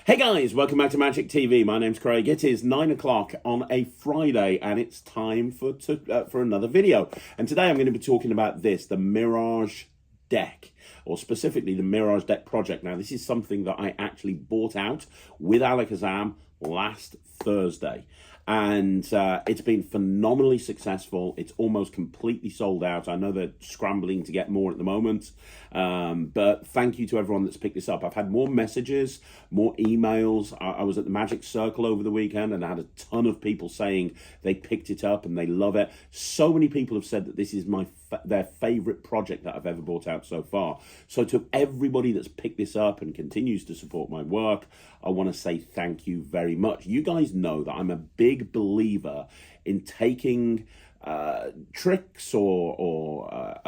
Hey guys, welcome back to Magic TV. My name's Craig. It is 9 o'clock on a Friday and it's time for another video. And today I'm going to be talking about the Mirage Deck, or specifically the Mirage Deck Project. Now this is something that I actually bought out with Alakazam last Thursday. And it's been phenomenally successful. It's almost completely sold out. I know they're scrambling to get more at the moment. But thank you to everyone that's picked this up. I've had more messages, more emails. I was at the Magic Circle over the weekend and I had a ton of people saying they picked it up and they love it. So many people have said that this is their favorite project that I've ever bought out so far. So to everybody that's picked this up and continues to support my work, I want to say thank you very much. You guys know that I'm a big believer in taking tricks or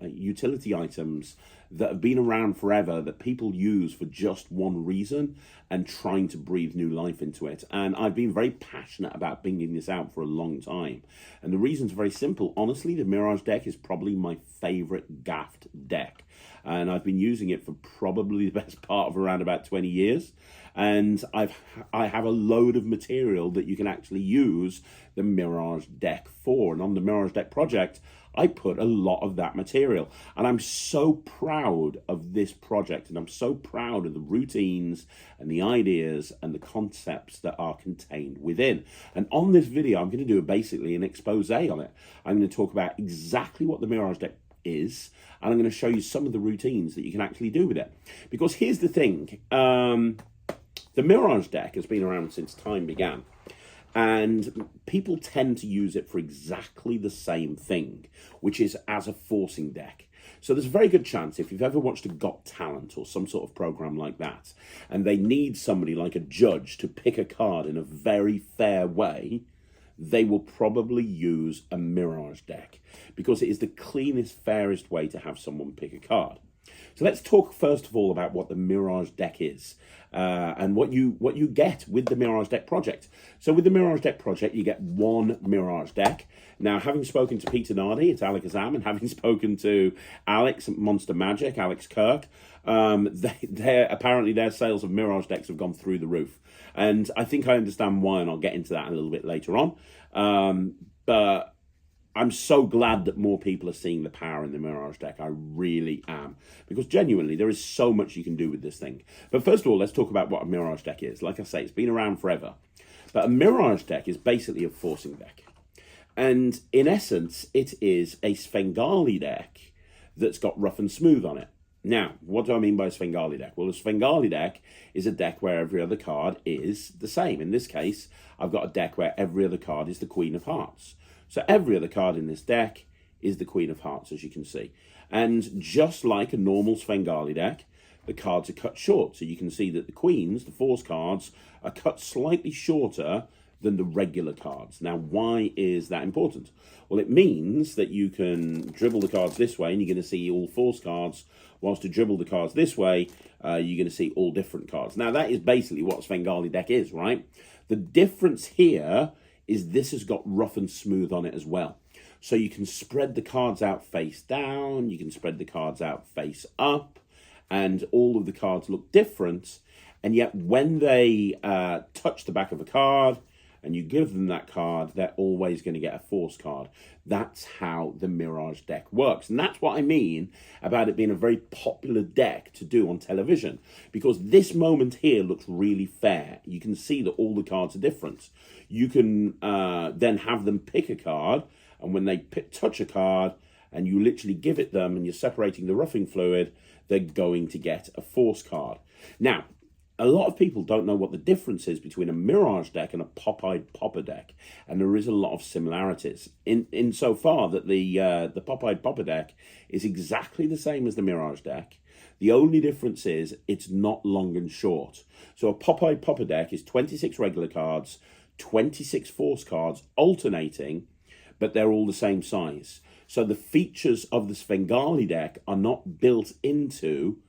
utility items that have been around forever that people use for just one reason and trying to breathe new life into it. And I've been very passionate about bringing this out for a long time. And the reason's very simple. Honestly, the Mirage deck is probably my favorite gaffed deck. And I've been using it for probably the best part of around about 20 years. And I have a load of material that you can actually use the Mirage deck for. And on the Mirage Deck Project, I put a lot of that material. And I'm so proud of this project, and I'm so proud of the routines and the ideas and the concepts that are contained within. And on this video, I'm going to do basically an expose on it. I'm going to talk about exactly what the Mirage deck is, and I'm going to show you some of the routines that you can actually do with it. Because here's the thing, the Mirage deck has been around since time began, and people tend to use it for exactly the same thing, which is as a forcing deck. So there's a very good chance, if you've ever watched a Got Talent or some sort of program like that, and they need somebody like a judge to pick a card in a very fair way, they will probably use a Mirage deck because it is the cleanest, fairest way to have someone pick a card. So let's talk first of all about what the Mirage deck is and what you get with the Mirage Deck Project. So with the Mirage Deck Project, you get one Mirage deck. Now, having spoken to Peter Nardi at Alakazam and having spoken to Alex at Monster Magic, Alex Kirk, apparently their sales of Mirage decks have gone through the roof. And I think I understand why, and I'll get into that a little bit later on. But I'm so glad that more people are seeing the power in the Mirage deck. I really am. Because genuinely, there is so much you can do with this thing. But first of all, let's talk about what a Mirage deck is. Like I say, it's been around forever. But a Mirage deck is basically a forcing deck. And in essence, it is a Svengali deck that's got rough and smooth on it. Now, what do I mean by a Svengali deck? Well, a Svengali deck is a deck where every other card is the same. In this case, I've got a deck where every other card is the Queen of Hearts. So every other card in this deck is the Queen of Hearts, as you can see. And just like a normal Svengali deck, the cards are cut short. So you can see that the Queens, the Force cards, are cut slightly shorter than the regular cards. Now, why is that important? Well, it means that you can dribble the cards this way and you're going to see all Force cards, whilst to dribble the cards this way, you're going to see all different cards. Now, that is basically what a Svengali deck is, right? The difference here is this has got rough and smooth on it as well. So you can spread the cards out face down, you can spread the cards out face up, and all of the cards look different. And yet when they touch the back of a card, and you give them that card, they're always going to get a Force card. That's how the Mirage deck works. And that's what I mean about it being a very popular deck to do on television. Because this moment here looks really fair. You can see that all the cards are different. You can then have them pick a card, and when they touch a card, and you literally give it them, and you're separating the roughing fluid, they're going to get a Force card. Now, a lot of people don't know what the difference is between a Mirage deck and a Pop-Eyed Popper deck, and there is a lot of similarities in so far that the Pop-Eyed Popper deck is exactly the same as the Mirage deck. The only difference is it's not long and short. So a Pop-Eyed Popper deck is 26 regular cards, 26 Force cards alternating, but they're all the same size. So the features of the Svengali deck are not built into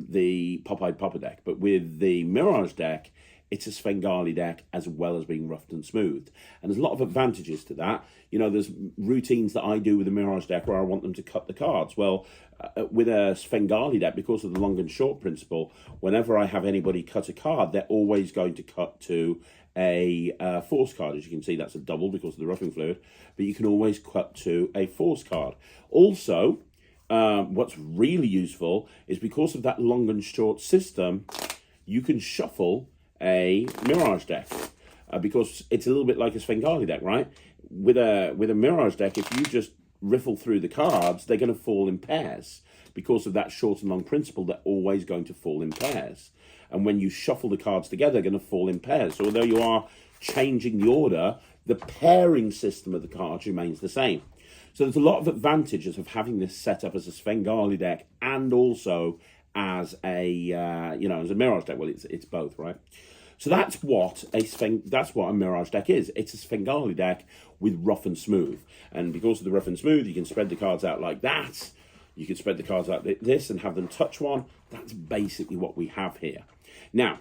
the Pop-Eyed Popper deck, but with the Mirage deck, it's a Svengali deck as well as being roughed and smoothed. And there's a lot of advantages to that. You know, there's routines that I do with the Mirage deck where I want them to cut the cards. Well, with a Svengali deck, because of the long and short principle, whenever I have anybody cut a card, they're always going to cut to a force card. As you can see, that's a double because of the roughing fluid, but you can always cut to a force card. Also, what's really useful is because of that long and short system, you can shuffle a Mirage deck because it's a little bit like a Svengali deck, right? With a Mirage deck, if you just riffle through the cards, they're going to fall in pairs. Because of that short and long principle, they're always going to fall in pairs. And when you shuffle the cards together, they're going to fall in pairs. So although you are changing the order, the pairing system of the cards remains the same. So there's a lot of advantages of having this set up as a Svengali deck and also as a as a Mirage deck. Well, it's both, right? So that's what a Mirage deck is. It's a Svengali deck with rough and smooth. And because of the rough and smooth, you can spread the cards out like that. You can spread the cards out like this and have them touch one. That's basically what we have here. Now,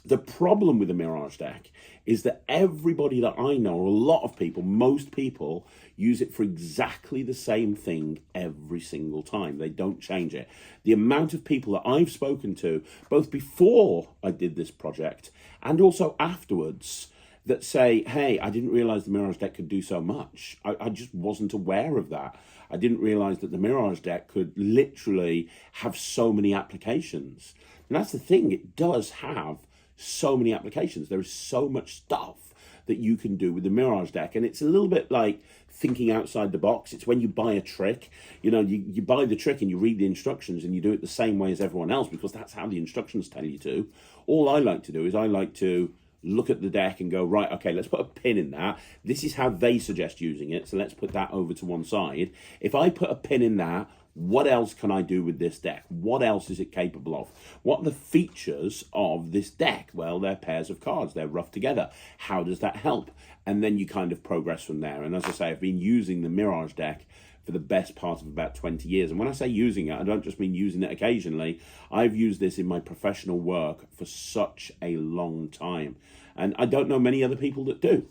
the problem with the Mirage deck is that everybody that I know, or a lot of people, most people, use it for exactly the same thing every single time. They don't change it. The amount of people that I've spoken to, both before I did this project and also afterwards, that say, hey, I didn't realize the Mirage deck could do so much. I just wasn't aware of that. I didn't realize that the Mirage deck could literally have so many applications. And that's the thing, it does have so many applications. There is so much stuff that you can do with the Mirage deck. And it's a little bit like thinking outside the box. It's when you buy a trick, you know, you buy the trick and you read the instructions and you do it the same way as everyone else because that's how the instructions tell you to. All I like to do is I like to look at the deck and go, right, okay, let's put a pin in that. This is how they suggest using it, so let's put that over to one side. If I put a pin in that, what else can I do with this deck? What else is it capable of? What are the features of this deck? Well, they're pairs of cards. They're roughed together. How does that help? And then you kind of progress from there. And as I say, I've been using the Mirage deck for the best part of about 20 years. And when I say using it, I don't just mean using it occasionally. I've used this in my professional work for such a long time. And I don't know many other people that do.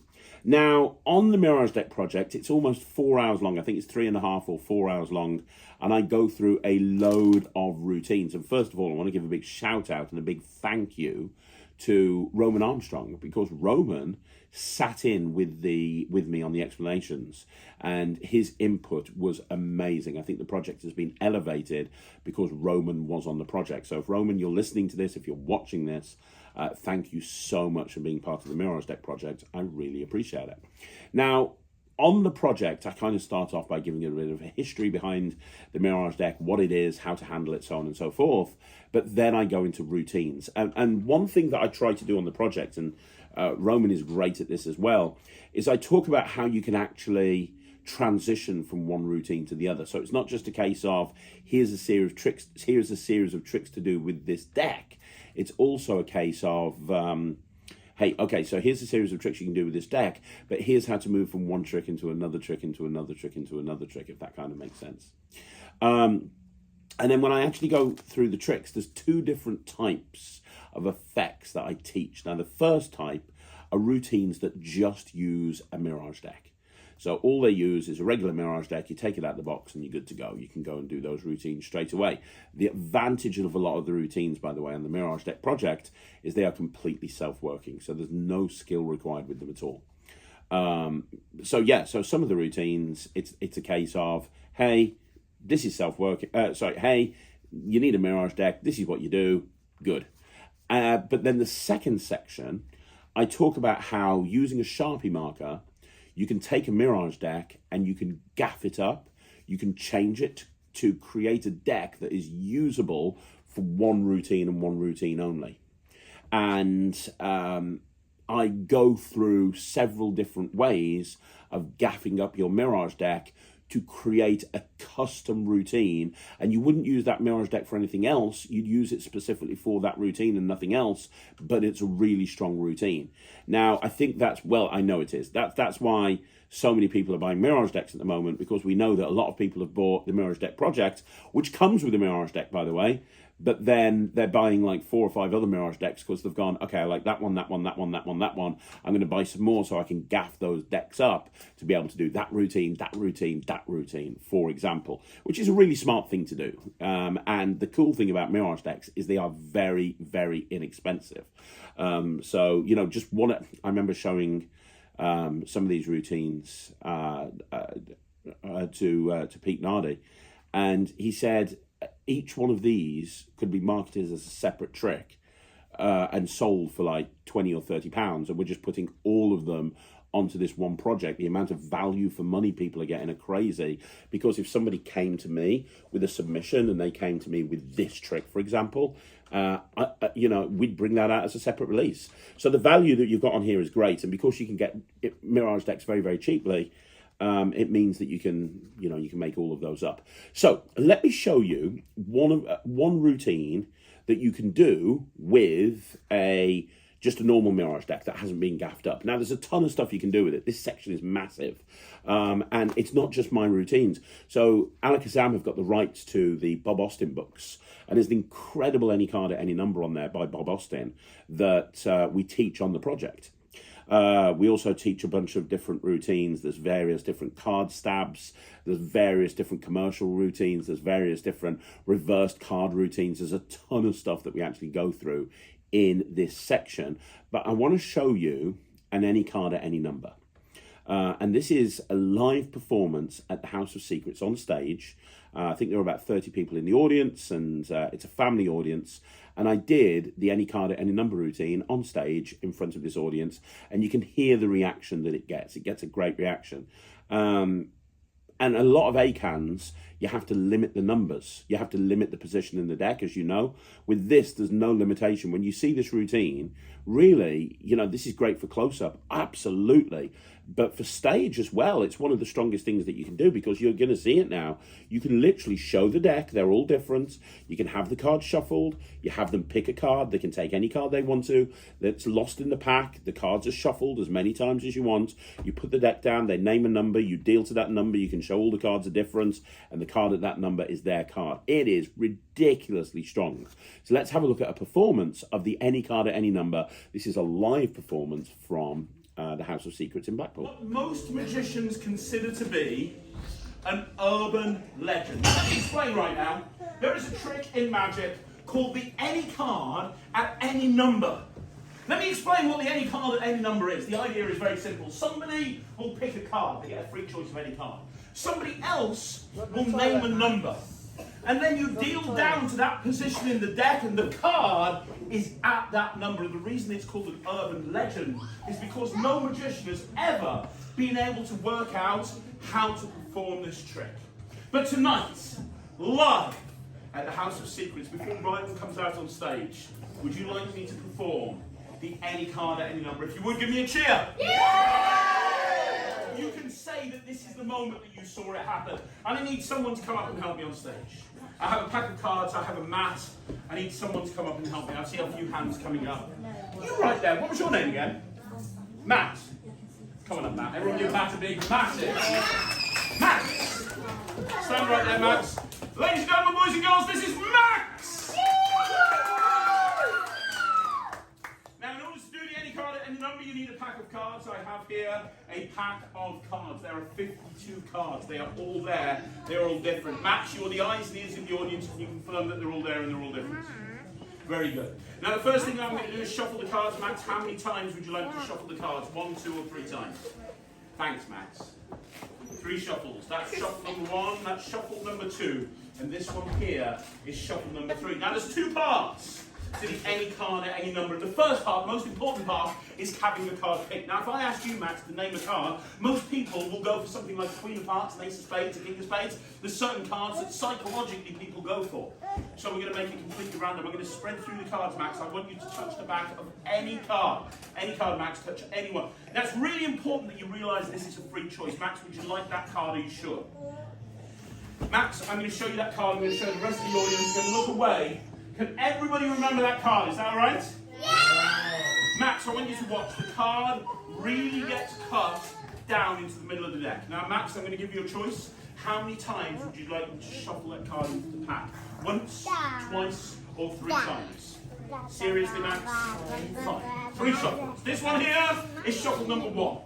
Now, on the Mirage Deck Project, it's almost 4 hours long. I think it's 3.5 or 4 hours long. And I go through a load of routines. And first of all, I want to give a big shout out and a big thank you to Roman Armstrong, because Roman sat in with me on the explanations and his input was amazing. I think the project has been elevated because Roman was on the project. So if Roman, you're listening to this, if you're watching this, thank you so much for being part of the Mirage Deck Project. I really appreciate it. Now, on the project, I kind of start off by giving a bit of a history behind the Mirage Deck, what it is, how to handle it, so on and so forth. But then I go into routines. And one thing that I try to do on the project, and Roman is great at this as well, is I talk about how you can actually transition from one routine to the other. So it's not just a case of here's a series of tricks to do with this deck. It's also a case of hey, okay, so here's a series of tricks you can do with this deck, but here's how to move from one trick into another trick, into another trick, into another trick, if that kind of makes sense. And then when I actually go through the tricks, there's two different types of effects that I teach. Now, the first type are routines that just use a Mirage deck. So all they use is a regular Mirage deck. You take it out of the box and you're good to go. You can go and do those routines straight away. The advantage of a lot of the routines, by the way, on the Mirage Deck Project is they are completely self-working. So there's no skill required with them at all. So some of the routines, it's a case of, hey, this is self-working. Hey, you need a Mirage deck. This is what you do. Good. But then the second section, I talk about how using a Sharpie marker, you can take a Mirage deck and you can gaff it up. You can change it to create a deck that is usable for one routine and one routine only. And I go through several different ways of gaffing up your Mirage deck to create a custom routine. And you wouldn't use that Mirage deck for anything else. You'd use it specifically for that routine and nothing else, but it's a really strong routine. Now, I think that's, well, I know it is. That's why so many people are buying Mirage decks at the moment, because we know that a lot of people have bought the Mirage Deck Project, which comes with the Mirage deck, by the way, but then they're buying like 4 or 5 other Mirage decks because they've gone, okay, I like that one, that one, that one, that one, that one. I'm going to buy some more so I can gaff those decks up to be able to do that routine, that routine, that routine, for example, which is a really smart thing to do. And the cool thing about Mirage decks is they are very, very inexpensive. So, you know, I remember showing some of these routines to Pete Nardi, and he said each one of these could be marketed as a separate trick and sold for like 20 or 30 pounds, and we're just putting all of them onto this one project. The amount of value for money people are getting are crazy, because if somebody came to me with a submission and they came to me with this trick, for example, you know, we'd bring that out as a separate release. So the value that you've got on here is great, and because you can get Mirage decks very, very cheaply, it means that you can make all of those up. So let me show you one routine that you can do with just a normal Mirage deck that hasn't been gaffed up. Now, there's a ton of stuff you can do with it. This section is massive, and it's not just my routines. So Alakazam have got the rights to the Bob Austin books, and there's an incredible Any Card at Any Number on there by Bob Austin that we teach on the project. We also teach a bunch of different routines. There's various different card stabs. There's various different commercial routines. There's various different reversed card routines. There's a ton of stuff that we actually go through in this section. But I want to show you an Any Card at Any Number. And this is a live performance at the House of Secrets on stage. I think there were about 30 people in the audience, and it's a family audience. And I did the Any Card at Any Number routine on stage in front of this audience, and you can hear the reaction that it gets. It gets a great reaction. And a lot of ACANs, you have to limit the numbers. You have to limit the position in the deck, as you know. With this, there's no limitation. When you see this routine, really, you know, this is great for close-up, absolutely. But for stage as well, it's one of the strongest things that you can do, because you're going to see it now. You can literally show the deck. They're all different. You can have the cards shuffled. You have them pick a card. They can take any card they want to. That's lost in the pack. The cards are shuffled as many times as you want. You put the deck down. They name a number. You deal to that number. You can show all the cards are different, and the card at that number is their card. It is ridiculously strong. So let's have a look at a performance of the Any Card at Any Number. This is a live performance from the House of Secrets in Blackpool. What most magicians consider to be an urban legend. Let me explain right now. There is a trick in magic called the Any Card at Any Number. Let me explain what the Any Card at Any Number is. The idea is very simple. Somebody will pick a card. They get a free choice of any card. Somebody else will name a number. And then you deal down to that position in the deck, and the card is at that number. And the reason it's called an urban legend is because no magician has ever been able to work out how to perform this trick. But tonight, live at the House of Secrets, before Ryland comes out on stage, would you like me to perform the Any Card at Any Number? If you would, give me a cheer. Yeah! You can say that this is the moment that you saw it happen. And I need someone to come up and help me on stage. I have a pack of cards, I have a mat. I need someone to come up and help me. I see a few hands coming up. You right there, what was your name again? Matt. Come on up, Matt. Everyone give Matt a big massive. Matt! Stand right there, Max. Ladies and gentlemen, boys and girls, this is Max! Now, in order to do the Any Card at Any Number, you need a pack of cards. I have here a pack of cards. There are 52 cards. They are all there. They are all different. Max, you're the eyes and ears of the audience. Can you confirm that they're all there and they're all different? Very good. Now, the first thing I'm going to do is shuffle the cards. Max, how many times would you like to shuffle the cards? 1, 2, or 3 times? Thanks, Max. 3 shuffles. That's shuffle number 1. That's shuffle number 2. And this one here is shuffle number 3. Now, there's 2 parts to the Any Card at Any Number. The first part, most important part, is having the card picked. Now, if I ask you, Max, to name a card, most people will go for something like Queen of Hearts, an Ace of Spades, a King of Spades. There's certain cards that psychologically people go for. So we're going to make it completely random. I'm going to spread through the cards, Max. I want you to touch the back of any card. Any card, Max, touch anyone. Now, it's really important that you realise this is a free choice. Max, would you like that card? Are you sure? Max, I'm going to show you that card. I'm going to show the rest of the audience. Going to look away. Can everybody remember that card? Is that all right? Yeah! Max, I want you to watch. The card really gets cut down into the middle of the deck. Now, Max, I'm going to give you a choice. How many times would you like to shuffle that card into the pack? Once, twice, or 3 times? Seriously, Max? Fine. 3 shuffles. This one here is shuffle number 1.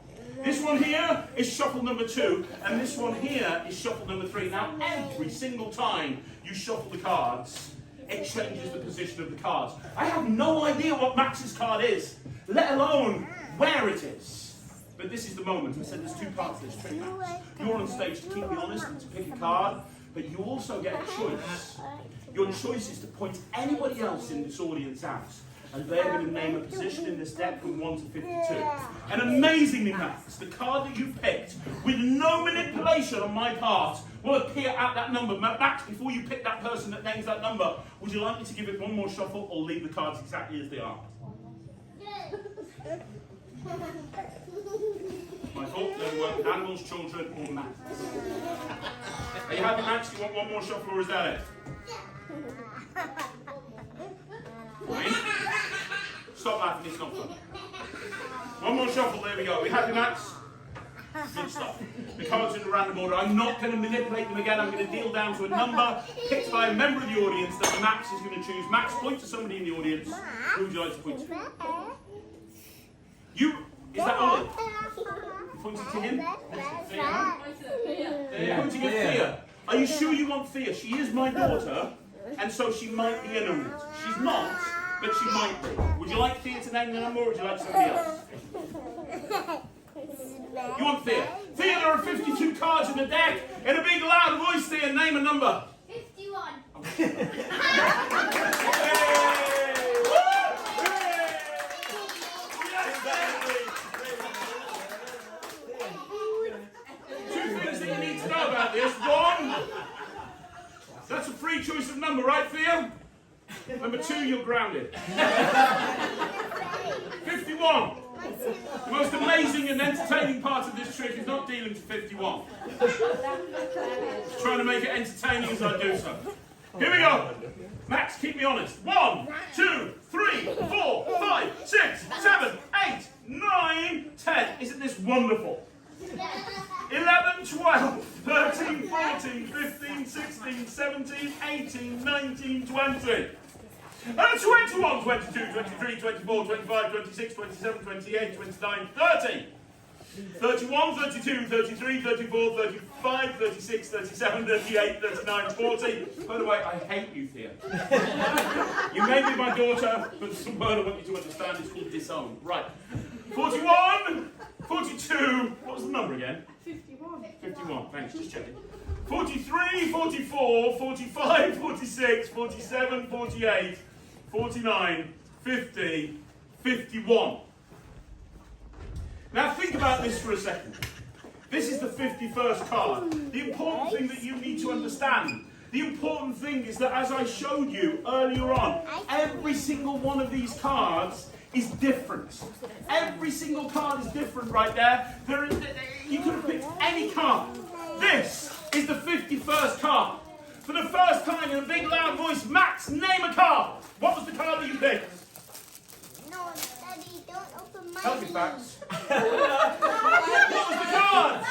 This one here is shuffle number 2, and this one here is shuffle number 3. Now, every single time you shuffle the cards, it changes the position of the cards. I have no idea what Max's card is, let alone where it is. But this is the moment. I said there's 2 parts to this trick, Max. You're on stage to keep me honest and to pick a card, but you also get a choice. Your choice is to point anybody else in this audience out, and they're going to name a position in this deck from 1 to 52. And amazingly, Max, the card that you picked, with no manipulation on my part, will appear at that number. Max, before you pick that person that names that number, would you like me to give it one more shuffle or leave the cards exactly as they are? My fault, never work with animals, children, or Max. Are you happy, Max? Do you want one more shuffle, or is that it? Fine. Stop laughing, it's not fun. One more shuffle, there we go. Are we happy, Max? Good stuff. The cards are in a random order. I'm not going to manipulate them again. I'm going to deal down to a number picked by a member of the audience that Max is going to choose. Max, point to somebody in the audience. Who would you like to point to? You? Is that Lloyd? You're pointing to him? You're pointing at Thea. Are you sure you want Thea? She is my daughter, and so she might be an audience. She's not, but she might be. Would you like Thea to name the number, or would you like somebody else? You want Thea? Thea, there are 52 cards in the deck. In a big loud voice, Thea, name a number. 51. Two things that you need to know about this. 1, that's a free choice of number, right, Thea? Number 2, you're grounded. 51. The most amazing and entertaining part of this trick is not dealing to 51. Just trying to make it entertaining as I do so. Here we go. Max, keep me honest. 1, 2, 3, 4, 5, 6, 7, 8, 9, 10. Isn't this wonderful? 11, 12, 13, 14, 15, 16, 17, 18, 19, 20. 21, 22, 23, 24, 25, 26, 27, 28, 29, 30. 31, 32, 33, 34, 35, 36, 37, 38, 39, 40. By the way, I hate you, Thea. You may be my daughter, but there's some word I want you to understand. It's called disown. Right. 41, 42. What was the number again? 51. 51. Thanks, just checking. 43, 44, 45, 46, 47, 48, 49, 50, 51. Now think about this for a second. This is the 51st card. The important thing that you need to understand, the important thing is that as I showed you earlier on, every single one of these cards is different. Every single card is different right there. You could have picked any card. This is the 51st card. For the first time in a big loud voice, Max, name a card. What was the card that you picked? No, Daddy, don't open my Tell me facts. What was the card?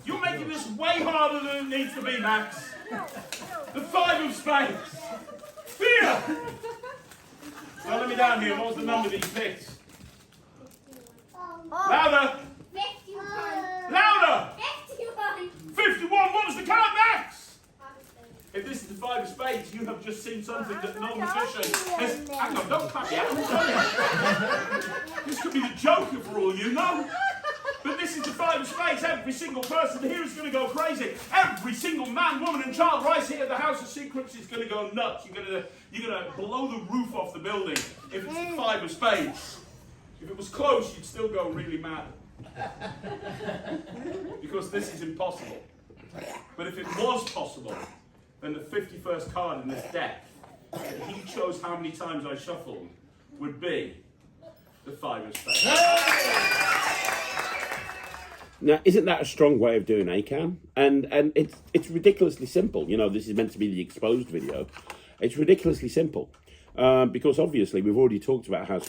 You're making this way harder than it needs to be, Max. The 5 of spades. Fear! Now let me down here. What was the number that you picked? Louder! 51. Louder! 51. 51. What was the card, Max? If this is the 5 of spades, you have just seen something that no magician has... Hang on, don't clap yet. This could be the Joker for all you know. But this is the 5 of spades. Every single person here is going to go crazy. Every single man, woman and child right here at the House of Secrets is going to go nuts. You're going to blow the roof off the building if it's the 5 of spades. If it was close, you'd still go really mad. Because this is impossible. But if it was possible, then the 51st card in this deck, that he chose how many times I shuffled, would be the 5 of spades. Now, isn't that a strong way of doing ACAM? And it's ridiculously simple. You know, this is meant to be the exposed video. It's ridiculously simple. Because obviously we've already talked about how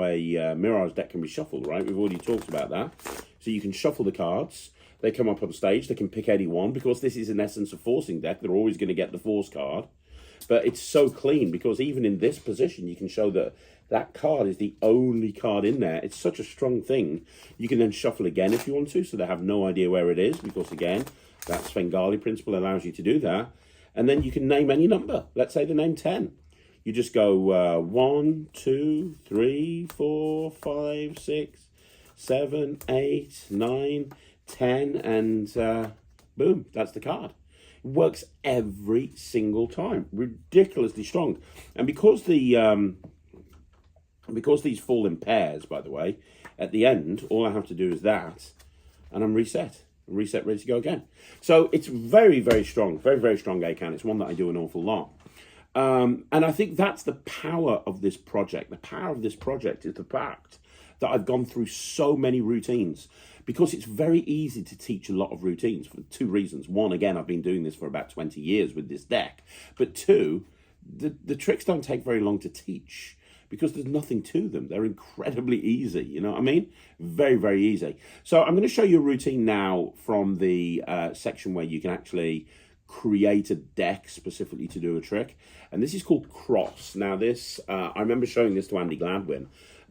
a Mirage deck can be shuffled, right? We've already talked about that. So So you can shuffle the cards. They come up on stage. They can pick any one. Because this is in essence a forcing deck, they're always going to get the force card. But it's so clean because even in this position, you can show that that card is the only card in there. It's such a strong thing. You can then shuffle again if you want to, so they have no idea where it is, because again, that Svengali principle allows you to do that. And then you can name any number. Let's say the name 10. You just go 1, 2, 3, 4, 5, 6, 7, 8, 9, 10, and boom, that's the card. It works every single time. Ridiculously strong. And because these fall in pairs, by the way, at the end, all I have to do is that, and I'm reset, ready to go again. So it's very, very strong, very, very strong ACAN. It's one that I do an awful lot. And I think that's the power of this project. The power of this project is the fact that I've gone through so many routines, because it's very easy to teach a lot of routines for two reasons. One, again, I've been doing this for about 20 years with this deck. But two, the tricks don't take very long to teach, because there's nothing to them. They're incredibly easy, you know what I mean? Very, very easy. So I'm going to show you a routine now from the section where you can actually create a deck specifically to do a trick. And this is called Cross. Now this, I remember showing this to Andy Gladwin,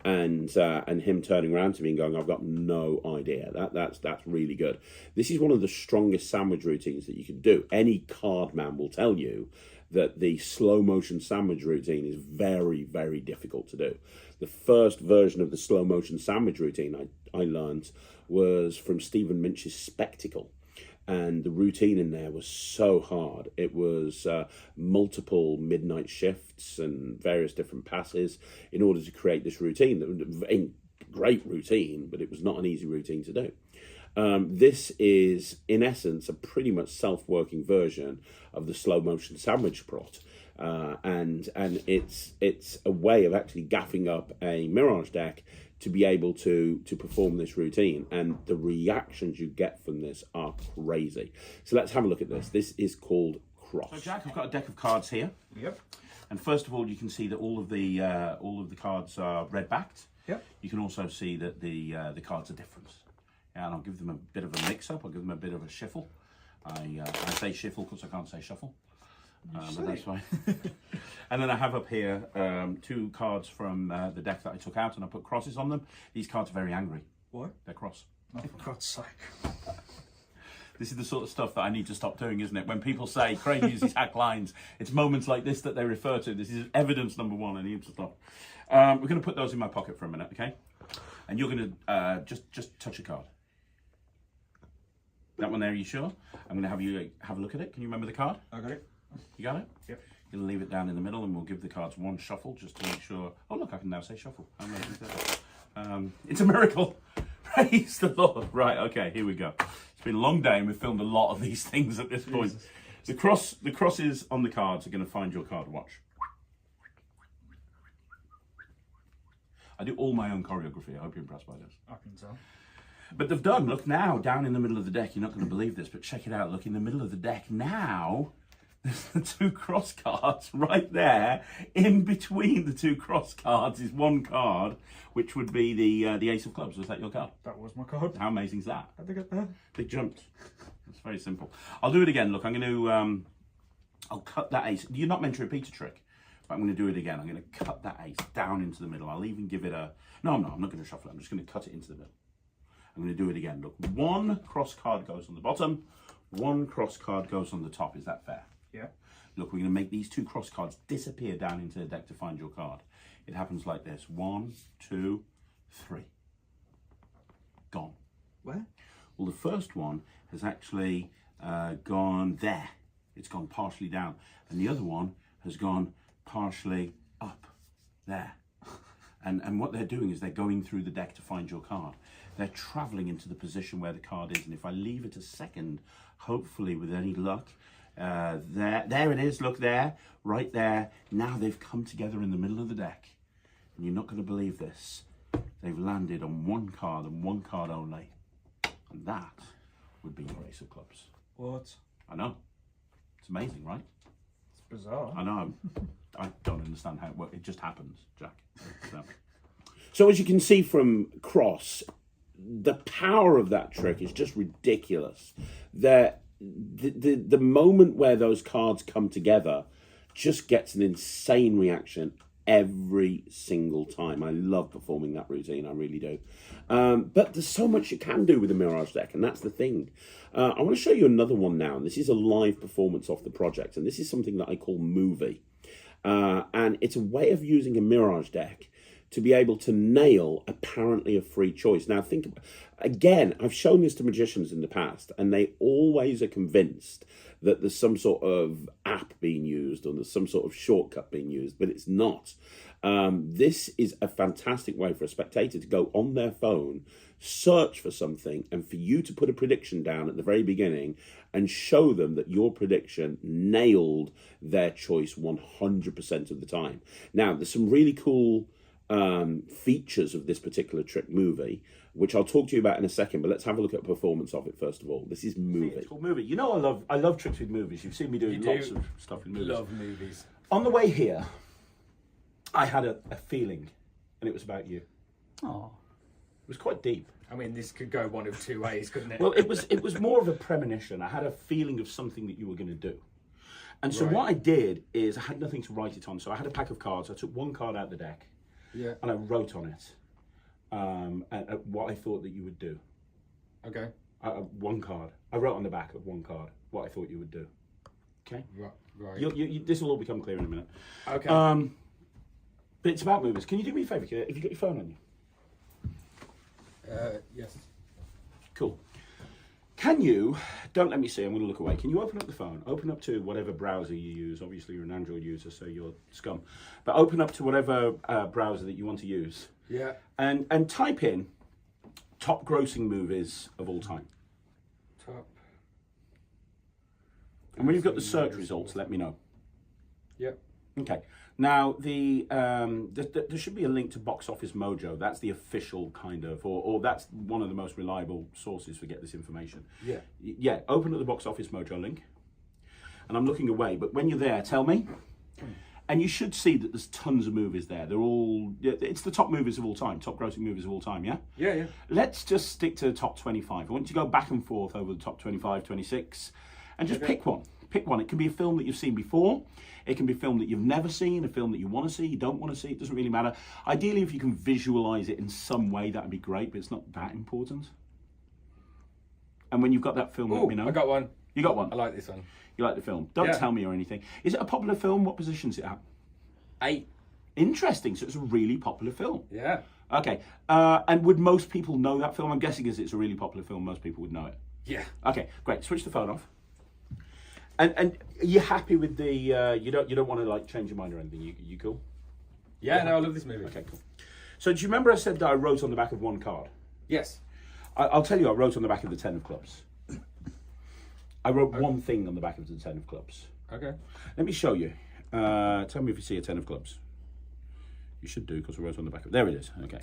and him turning around to me and going, I've got no idea. That's really good. This is one of the strongest sandwich routines that you can do. Any card man will tell you that the slow motion sandwich routine is very, very difficult to do. The first version of the slow motion sandwich routine I learned was from Stephen Minch's Spectacle. And the routine in there was so hard. It was multiple midnight shifts and various different passes in order to create this routine. That was a great routine, but it was not an easy routine to do. This is, in essence, a pretty much self-working version of the slow motion sandwich prot. And it's a way of actually gaffing up a Mirage deck to be able to perform this routine, and the reactions you get from this are crazy. So let's have a look at this. This is called Cross. So Jack, I've got a deck of cards here. Yep. And first of all, you can see that all of the cards are red backed. Yep. You can also see that the cards are different. And I'll give them a bit of a mix up. I'll give them a bit of a shuffle. I say shuffle because I can't say shuffle. But that's fine. And then I have up here two cards from the deck that I took out, and I put crosses on them. These cards are very angry. What? They're cross. Oh, for God's sake. This is the sort of stuff that I need to stop doing, isn't it? When people say Craig uses hack lines, it's moments like this that they refer to. This is evidence number one. I need to stop. We're going to put those in my pocket for a minute, okay? And you're going to just touch a card. That one there, are you sure? I'm going to have you have a look at it. Can you remember the card? I got it. You got it? Yep. You're going to leave it down in the middle, and we'll give the cards one shuffle just to make sure. Oh, look, I can now say shuffle. How amazing is that? It's a miracle. Praise the Lord. Right, okay, here we go. It's been a long day, and we've filmed a lot of these things at this point. The crosses on the cards are going to find your card. Watch. I do all my own choreography. I hope you're impressed by this. I can tell. But they've done, look now, down in the middle of the deck, you're not going to believe this, but check it out. Look, in the middle of the deck now, there's the two cross cards right there. In between the two cross cards is one card, which would be the Ace of Clubs. Was that your card? That was my card. How amazing is that? How'd they get there? They jumped. It's very simple. I'll do it again. Look, I'm going to, I'll cut that ace. You're not meant to repeat a trick, but I'm going to do it again. I'm going to cut that ace down into the middle. I'll even give it a, no, I'm not going to shuffle it. I'm just going to cut it into the middle. I'm going to do it again. Look, one cross card goes on the bottom, one cross card goes on the top. Is that fair? Yeah. Look, we're going to make these two cross cards disappear down into the deck to find your card. It happens like this. 1, 2, 3. Gone. Where? Well, the first one has actually gone there. It's gone partially down. And the other one has gone partially up there. And what they're doing is they're going through the deck to find your card. They're traveling into the position where the card is. And if I leave it a second, hopefully with any luck, there it is, look there, right there. Now they've come together in the middle of the deck. And you're not going to believe this. They've landed on one card and one card only. And that would be your Ace of Clubs. What? I know. It's amazing, right? It's bizarre. I know. I don't understand how it works. It just happens, Jack. So as you can see from Cross, the power of that trick is just ridiculous. The moment where those cards come together just gets an insane reaction every single time. I love performing that routine, I really do. But there's so much you can do with the Mirage deck, and that's the thing. I want to show you another one now, and this is a live performance off the project, and this is something that I call Movie. And it's a way of using a Mirage deck to be able to nail apparently a free choice. Now think, again, I've shown this to magicians in the past, and they always are convinced that there's some sort of app being used or there's some sort of shortcut being used, but it's not. This is a fantastic way for a spectator to go on their phone, search for something, and for you to put a prediction down at the very beginning and show them that your prediction nailed their choice 100% of the time. Now, there's some really cool features of this particular trick Movie, which I'll talk to you about in a second, but let's have a look at a performance of it first of all. This is Movie. It's called Movie. You know, I love tricks with movies. You've seen me doing lots of stuff in movies. Love movies. On the way here, I had a feeling, and it was about you. Oh, it was quite deep. I mean, this could go one of two ways, couldn't it? Well, it was more of a premonition. I had a feeling of something that you were going to do. And so what I did is I had nothing to write it on. So I had a pack of cards. I took one card out of the deck. Yeah. And I wrote on it and what I thought that you would do. Okay. One card. I wrote on the back of one card what I thought you would do. Okay? Right. This will all become clear in a minute. Okay. But it's about movies. Can you do me a favour? Have you got your phone on you? Yes. Cool. Can you, don't let me see, I'm going to look away. Can you open up the phone? Open up to whatever browser you use. Obviously, you're an Android user, so you're scum. But open up to whatever browser that you want to use. Yeah. And type in top grossing movies of all time. Top. And when you've got the search results, let me know. Yep. Okay. Now, there should be a link to Box Office Mojo. That's the official kind of, or that's one of the most reliable sources for get this information. Yeah. Yeah, open up the Box Office Mojo link. And I'm looking away, but when you're there, tell me. And you should see that there's tons of movies there. They're all, it's the top movies of all time, top grossing movies of all time, yeah? Yeah, yeah. Let's just stick to the top 25. I want you to go back and forth over the top 25, 26, and just pick one. Pick one. It can be a film that you've seen before. It can be a film that you've never seen, a film that you want to see, you don't want to see. It doesn't really matter. Ideally, if you can visualize it in some way, that would be great, but it's not that important. And when you've got that film, let me know. I got one. You got one? I like this one. You like the film? Don't tell me or anything. Is it a popular film? What position is it at? 8. Interesting. So it's a really popular film. Yeah. Okay. And would most people know that film? I'm guessing as it's a really popular film, most people would know it. Yeah. Okay, great. Switch the phone off. And are you happy with the? You don't want to like change your mind or anything. You cool? Yeah. No, I love this movie. Okay, cool. So do you remember I said that I wrote on the back of one card? Yes. I'll tell you. I wrote on the back of the 10 of clubs. I wrote one thing on the back of the 10 of clubs. Okay. Let me show you. Tell me if you see a 10 of clubs. You should do because I wrote on the back of. There it is. Okay.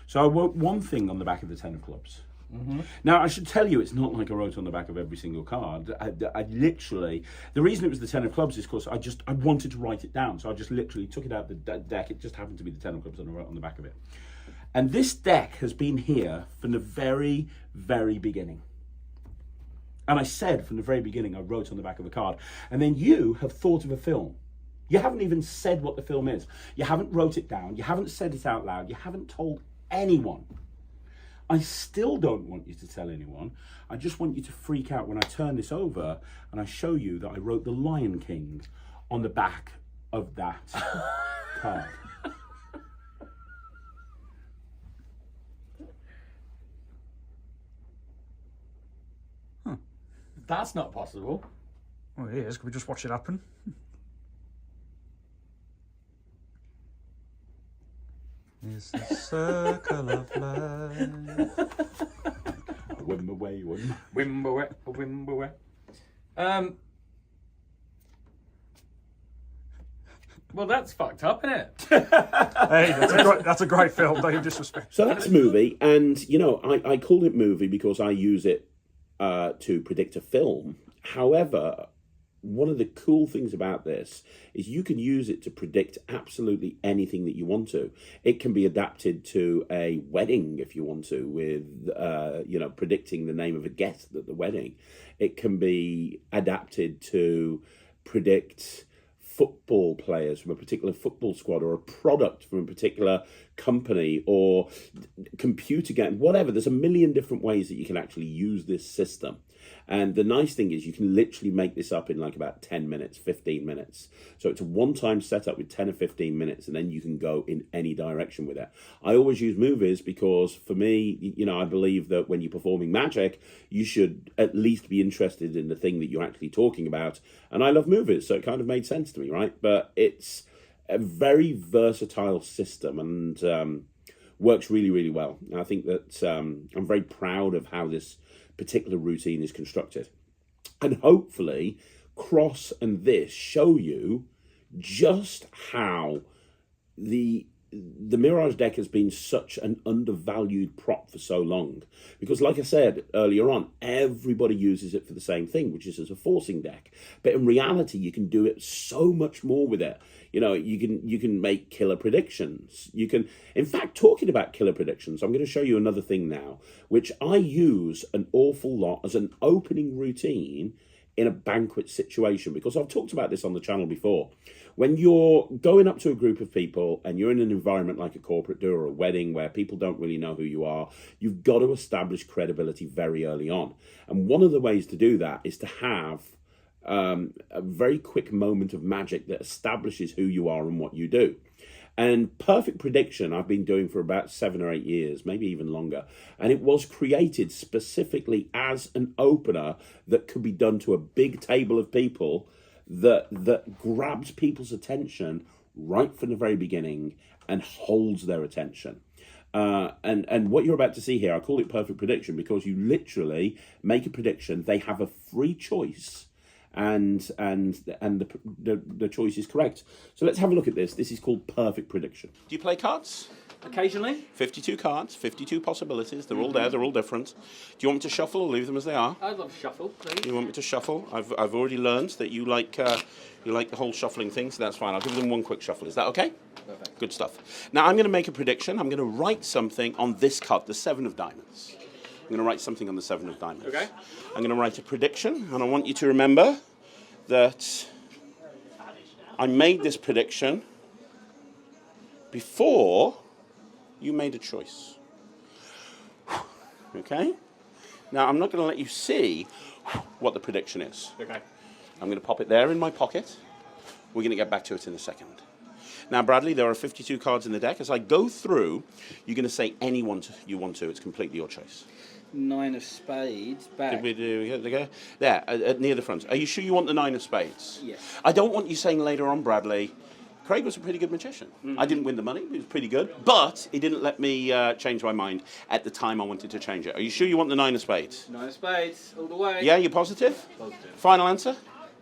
So I wrote one thing on the back of the 10 of clubs. Mm-hmm. Now, I should tell you, it's not like I wrote on the back of every single card. I literally, the reason it was the 10 of clubs is because I wanted to write it down. So I just literally took it out the deck. It just happened to be the 10 of clubs and I wrote on the back of it. And this deck has been here from the very, very beginning. And I said from the very beginning, I wrote on the back of a card. And then you have thought of a film. You haven't even said what the film is. You haven't wrote it down. You haven't said it out loud. You haven't told anyone. I still don't want you to tell anyone. I just want you to freak out when I turn this over and I show you that I wrote The Lion King on the back of that card. That's not possible. Well, it is. Can we just watch it happen? It's a circle of life. Wimberway. Well, that's fucked up, isn't it? Hey, that's a great film. Don't you disrespect. So that's Movie, and you know, I called it Movie because I use it to predict a film. However, one of the cool things about this is you can use it to predict absolutely anything that you want to. It can be adapted to a wedding if you want to, with predicting the name of a guest at the wedding. It can be adapted to predict football players from a particular football squad, or a product from a particular company, or computer game, whatever. There's a million different ways that you can actually use this system. And the nice thing is you can literally make this up in like about 10 minutes, 15 minutes. So it's a one-time setup with 10 or 15 minutes, and then you can go in any direction with it. I always use movies because for me, I believe that when you're performing magic, you should at least be interested in the thing that you're actually talking about. And I love movies, so it kind of made sense to me, right? But it's a very versatile system, and works really, really well. And I think that I'm very proud of how this particular routine is constructed. And hopefully Cross and this show you just how the Mirage deck has been such an undervalued prop for so long. Because like I said earlier on, everybody uses it for the same thing, which is as a forcing deck. But in reality, you can do it so much more with it. You can make killer predictions. You can, in fact, talking about killer predictions, I'm going to show you another thing now, which I use an awful lot as an opening routine in a banquet situation, because I've talked about this on the channel before. When you're going up to a group of people and you're in an environment like a corporate do or a wedding where people don't really know who you are, you've got to establish credibility very early on. And one of the ways to do that is to have a very quick moment of magic that establishes who you are and what you do. And perfect prediction I've been doing for about 7 or 8 years, maybe even longer. And it was created specifically as an opener that could be done to a big table of people that grabs people's attention right from the very beginning and holds their attention. And what you're about to see here, I call it perfect prediction because you literally make a prediction. They have a free choice, and the choice is correct. So let's have a look at this. This is called perfect prediction. Do you play cards? Occasionally. 52 cards, 52 possibilities. They're all there. They're all different. Do you want me to shuffle or leave them as they are? I'd love shuffle, please. You want me to shuffle? I've already learned that you like the whole shuffling thing, so that's fine. I'll give them one quick shuffle. Is that okay? Perfect. Good stuff. Now I'm going to make a prediction. I'm going to write something on this card, the 7 of diamonds. I'm going to write something on the 7 of diamonds. Okay. I'm going to write a prediction, and I want you to remember that I made this prediction before you made a choice. Okay? Now, I'm not going to let you see what the prediction is. Okay. I'm going to pop it there in my pocket. We're going to get back to it in a second. Now, Bradley, there are 52 cards in the deck. As I go through, you're going to say any one you want to. It's completely your choice. 9 of spades back. Did we do there near the front? Are you sure you want the 9 of spades? Yes. I don't want you saying later on, Bradley, Craig was a pretty good magician. I didn't win the money. He was pretty good. But he didn't let me change my mind at the time I wanted to change it. Are you sure you want the 9 of spades? 9 of spades, all the way. Yeah, you're positive? Positive. Final answer?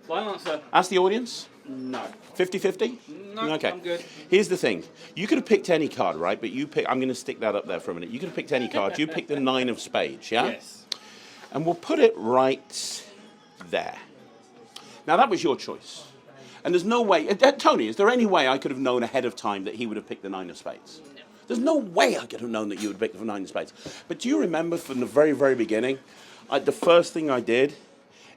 Final answer. Ask the audience? No. 50-50? No, okay. I'm good. Here's the thing. You could have picked any card, right? But I'm going to stick that up there for a minute. You could have picked any card. You picked the 9 of spades, yeah? Yes. And we'll put it right there. Now, that was your choice. And there's no way... Tony, is there any way I could have known ahead of time that he would have picked the 9 of spades? No. There's no way I could have known that you would pick the 9 of spades. But do you remember from the very, very beginning, the first thing I did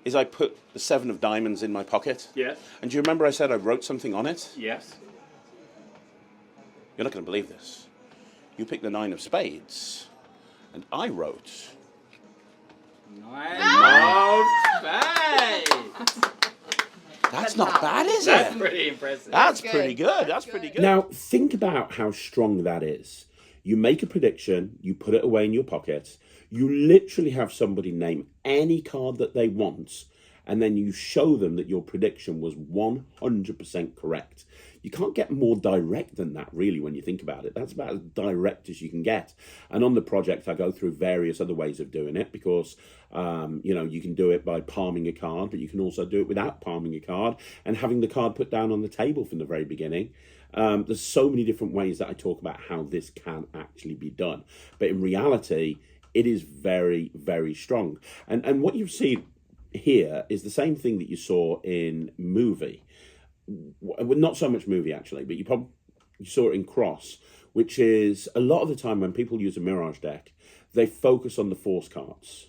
is I put the 7 of diamonds in my pocket? Yes. And do you remember I said I wrote something on it? Yes. You're not going to believe this. You picked the 9 of spades, and I wrote... 9 of spades. That's not bad, is That's it? pretty impressive. That's pretty good. That's pretty good. Now, think about how strong that is. You make a prediction, you put it away in your pocket, you literally have somebody name any card that they want, and then you show them that your prediction was 100% correct. You can't get more direct than that, really, when you think about it. That's about as direct as you can get. And on the project, I go through various other ways of doing it because, you can do it by palming a card, but you can also do it without palming a card and having the card put down on the table from the very beginning. There's so many different ways that I talk about how this can actually be done. But in reality, it is very, very strong. And what you've seen here is the same thing that you saw in movie. Well, not so much movie actually, but you saw it in Cross, which is a lot of the time when people use a Mirage deck, they focus on the force cards.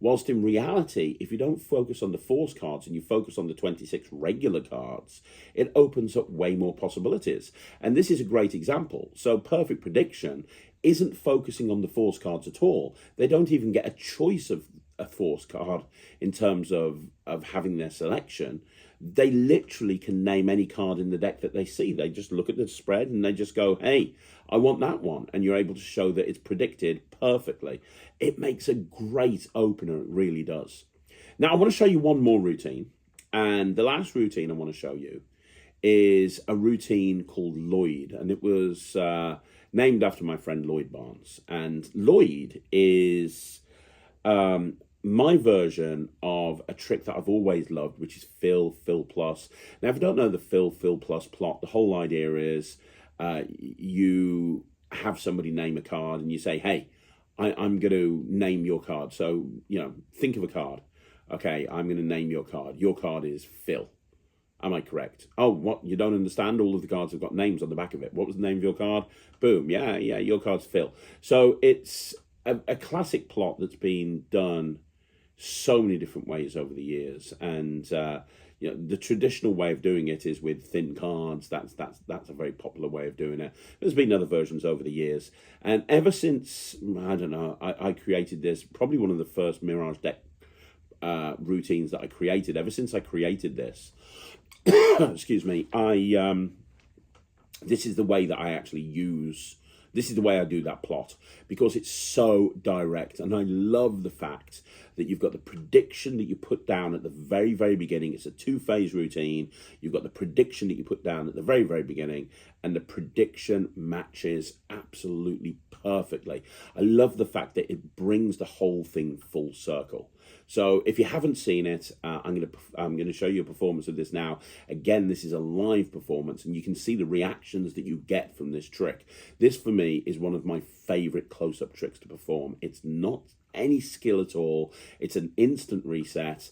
Whilst in reality, if you don't focus on the force cards and you focus on the 26 regular cards, it opens up way more possibilities. And this is a great example. So Perfect Prediction isn't focusing on the force cards at all. They don't even get a choice of a force card in terms of having their selection. They literally can name any card in the deck that they see. They just look at the spread and they just go, hey, I want that one. And you're able to show that it's predicted perfectly. It makes a great opener. It really does. Now, I want to show you one more routine. And the last routine I want to show you is a routine called Lloyd. And it was named after my friend Lloyd Barnes. And Lloyd is my version of a trick that I've always loved, which is fill plus. Now, if you don't know the fill plus plot, the whole idea is you have somebody name a card and you say, hey, I'm going to name your card. So, think of a card. Okay, I'm going to name your card. Your card is Phil. Am I correct? Oh, what? You don't understand? All of the cards have got names on the back of it. What was the name of your card? Boom. Yeah, your card's Phil. So it's a classic plot that's been done so many different ways over the years. And, the traditional way of doing it is with thin cards. That's a very popular way of doing it. There's been other versions over the years. And ever since, I don't know, I created this, probably one of the first Mirage Deck routines that I created. Ever since I created this, excuse me, this is the way that I actually use. This is the way I do that plot, because it's so direct. And I love the fact that you've got the prediction that you put down at the very, very beginning. It's a 2-phase routine. You've got the prediction that you put down at the very, very beginning, and the prediction matches absolutely perfectly. I love the fact that it brings the whole thing full circle. So if you haven't seen it, I'm going to show you a performance of this now. Again, this is a live performance, and you can see the reactions that you get from this trick. This, for me, is one of my favorite close-up tricks to perform. It's not any skill at all. It's an instant reset.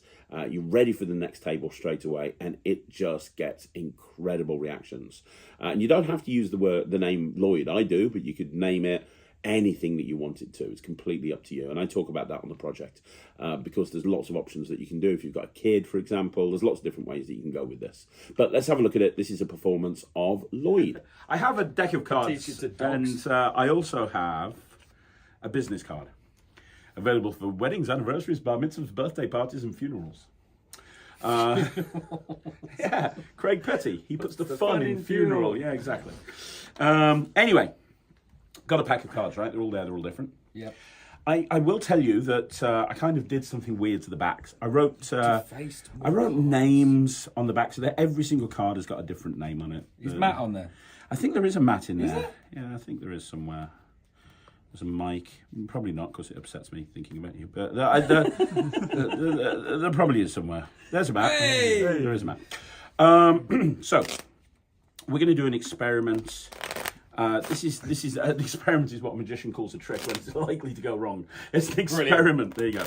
You're ready for the next table straight away, and it just gets incredible reactions. And you don't have to use the name Lloyd. I do, but you could name it anything that you wanted to. It's completely up to you. And I talk about that on the project because there's lots of options that you can do. If you've got a kid, for example, there's lots of different ways that you can go with this. But let's have a look at it. This is a performance of Lloyd. I have a deck of cards, and I also have a business card available for weddings, anniversaries, bar mitzvahs, birthday parties, and funerals. Yeah, Craig Petty. He puts the fun in funeral. Yeah, exactly. Anyway, got a pack of cards, right? They're all there. They're all different. Yep. I will tell you that I kind of did something weird to the backs. I wrote names on the back, so that every single card has got a different name on it. Is Matt on there? I think there is a Matt in there. Is there? Yeah, I think there is somewhere. There's a Mike. Probably not, because it upsets me thinking about you. But there probably is somewhere. There's a Matt. Hey! There is a Matt. So we're going to do an experiment. This is an experiment is what a magician calls a trick when it's likely to go wrong. It's an experiment. Brilliant. There you go.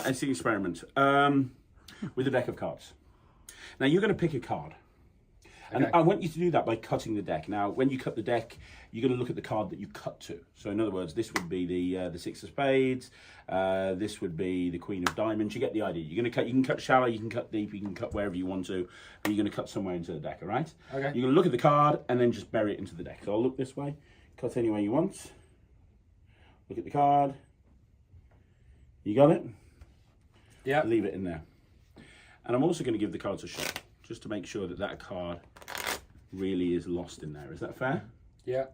It's an experiment with a deck of cards. Now you're going to pick a card. And I want you to do that by cutting the deck. Now, when you cut the deck, you're going to look at the card that you cut to. So, in other words, this would be the Six of Spades. This would be the Queen of Diamonds. You get the idea. You're going to cut. You can cut shallow. You can cut deep. You can cut wherever you want to. But you're going to cut somewhere into the deck. All right. Okay. You're going to look at the card and then just bury it into the deck. So I'll look this way. Cut any way you want. Look at the card. You got it. Yeah. Leave it in there. And I'm also going to give the cards a shot, just to make sure that that card really is lost in there. Is that fair? Yeah.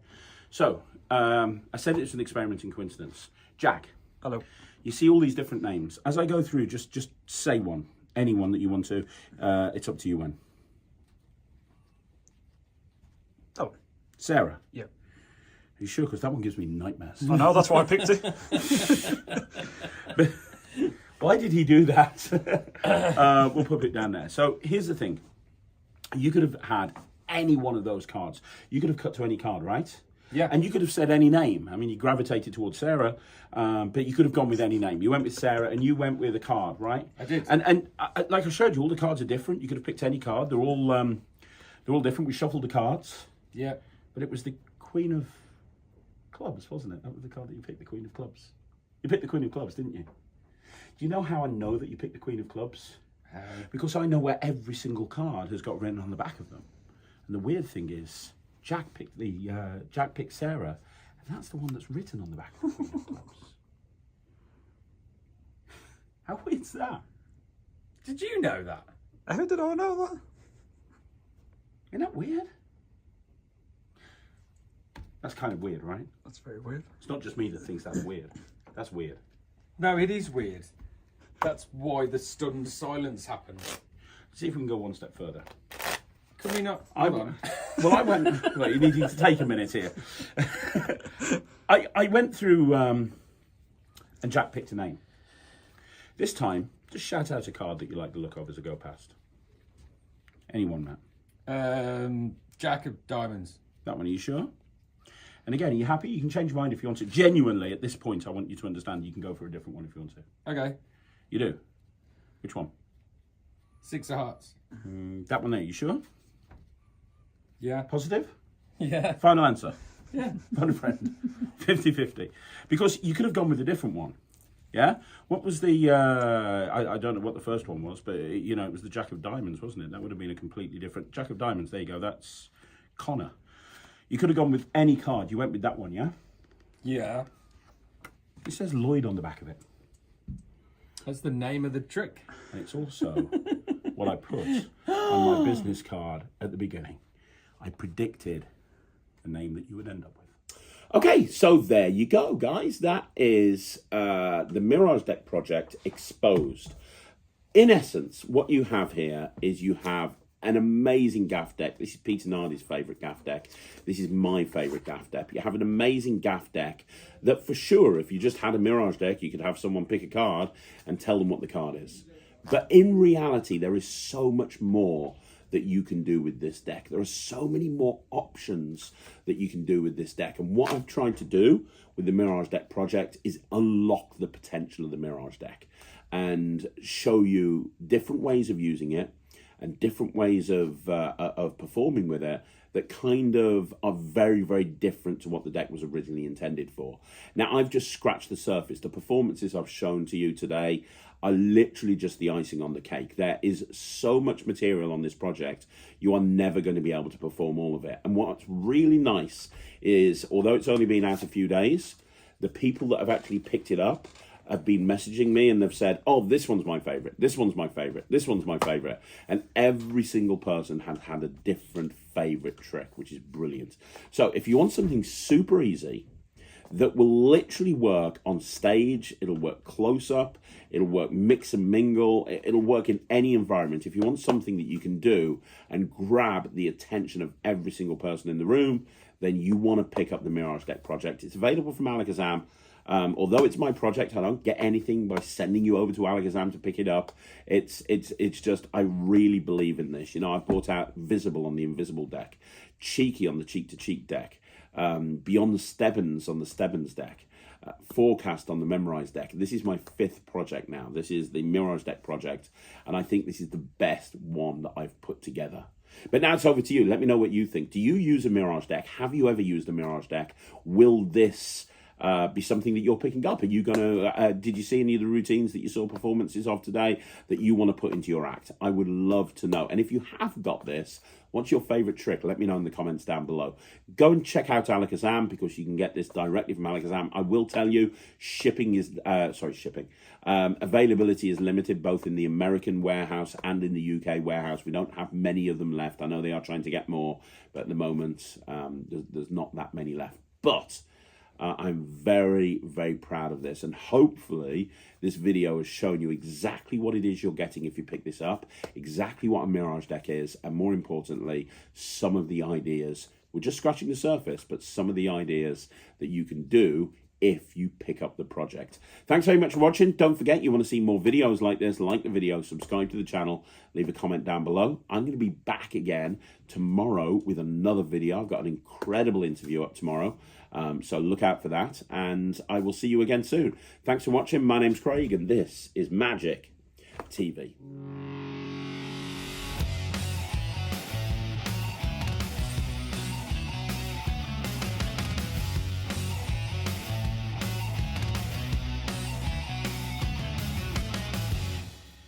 So, I said it's an experiment in coincidence. Jack. Hello. You see all these different names. As I go through, just say one. Any one that you want to. It's up to you when. Oh. Sarah. Yeah. Are you sure? Because that one gives me nightmares. I know, that's why I picked it. But why did he do that? We'll put it down there. So here's the thing. You could have had any one of those cards. You could have cut to any card, right? Yeah. And you could have said any name. I mean, you gravitated towards Sarah, but you could have gone with any name. You went with Sarah, and you went with a card, right? I did. And like I showed you, all the cards are different. You could have picked any card. They're all different. We shuffled the cards. Yeah. But it was the Queen of Clubs, wasn't it? That was the card that you picked, the Queen of Clubs. You picked the Queen of Clubs, didn't you? Do you know how I know that you picked the Queen of Clubs? Because I know where every single card has got written on the back of them. And the weird thing is, Jack picked Sarah, and that's the one that's written on the back of the Queen of Clubs. How weird's that? Did you know that? How did I know that? Isn't that weird? That's kind of weird, right? That's very weird. It's not just me that thinks that's weird. That's weird. No, it is weird. That's why the stunned silence happened. See if we can go one step further. Can we not? Hold on. Well, I went. Well, you need to take a minute here. I went through, and Jack picked a name. This time, just shout out a card that you like the look of as I go past. Anyone, Matt? Jack of Diamonds. That one, are you sure? And again, are you happy? You can change your mind if you want to. Genuinely, at this point, I want you to understand you can go for a different one if you want to. Okay. You do? Which one? Six of Hearts. That one there, you sure? Yeah. Positive? Yeah. Final answer? Yeah. Phone a friend. 50-50. Because you could have gone with a different one. Yeah? What was the, I don't know what the first one was, but, you know, it was the Jack of Diamonds, wasn't it? That would have been a completely different... Jack of Diamonds, there you go, that's Connor. You could have gone with any card. You went with that one, yeah? Yeah. It says Lloyd on the back of it. That's the name of the trick. And it's also what I put on my business card at the beginning. I predicted the name that you would end up with. Okay, so there you go, guys. That is the Mirage Deck Project exposed. In essence, what you have here is you have an amazing gaff deck. This is Peter Nardi's favourite gaff deck. This is my favourite gaff deck. You have an amazing gaff deck that for sure, if you just had a Mirage deck, you could have someone pick a card and tell them what the card is. But in reality, there is so much more that you can do with this deck. There are so many more options that you can do with this deck. And what I've tried to do with the Mirage Deck Project is unlock the potential of the Mirage deck and show you different ways of using it and different ways of performing with it that kind of are very, very different to what the deck was originally intended for. Now, I've just scratched the surface. The performances I've shown to you today are literally just the icing on the cake. There is so much material on this project, you are never going to be able to perform all of it. And what's really nice is, although it's only been out a few days, the people that have actually picked it up have been messaging me and they've said, oh, this one's my favourite, this one's my favourite, this one's my favourite. And every single person has had a different favourite trick, which is brilliant. So if you want something super easy that will literally work on stage, it'll work close up, it'll work mix and mingle, it'll work in any environment. If you want something that you can do and grab the attention of every single person in the room, then you want to pick up the Mirage Deck Project. It's available from Alakazam. Although it's my project, I don't get anything by sending you over to Alakazam to pick it up. It's just, I really believe in this. You know, I've brought out Visible on the Invisible deck, Cheeky on the Cheek to Cheek deck, Beyond the Stebbins on the Stebbins deck, Forecast on the Memorize deck. This is my 5th project now. This is the Mirage Deck Project, and I think this is the best one that I've put together. But now it's over to you. Let me know what you think. Do you use a Mirage deck? Have you ever used a Mirage deck? Will this be something that you're picking up? Are you going to, did you see any of the routines that you saw performances of today that you want to put into your act? I would love to know. And if you have got this, what's your favourite trick? Let me know in the comments down below. Go and check out Alakazam because you can get this directly from Alakazam. I will tell you, availability is limited both in the American warehouse and in the UK warehouse. We don't have many of them left. I know they are trying to get more, but at the moment, there's not that many left. But I'm very, very proud of this, and hopefully this video has shown you exactly what it is you're getting if you pick this up, exactly what a Mirage deck is, and more importantly, some of the ideas. We're just scratching the surface, but some of the ideas that you can do if you pick up the project. Thanks very much for watching. Don't forget, you want to see more videos like this, like the video, subscribe to the channel, leave a comment down below. I'm going to be back again tomorrow with another video. I've got an incredible interview up tomorrow, so look out for that, and I will see you again soon. Thanks for watching. My name's Craig, and this is Magic TV.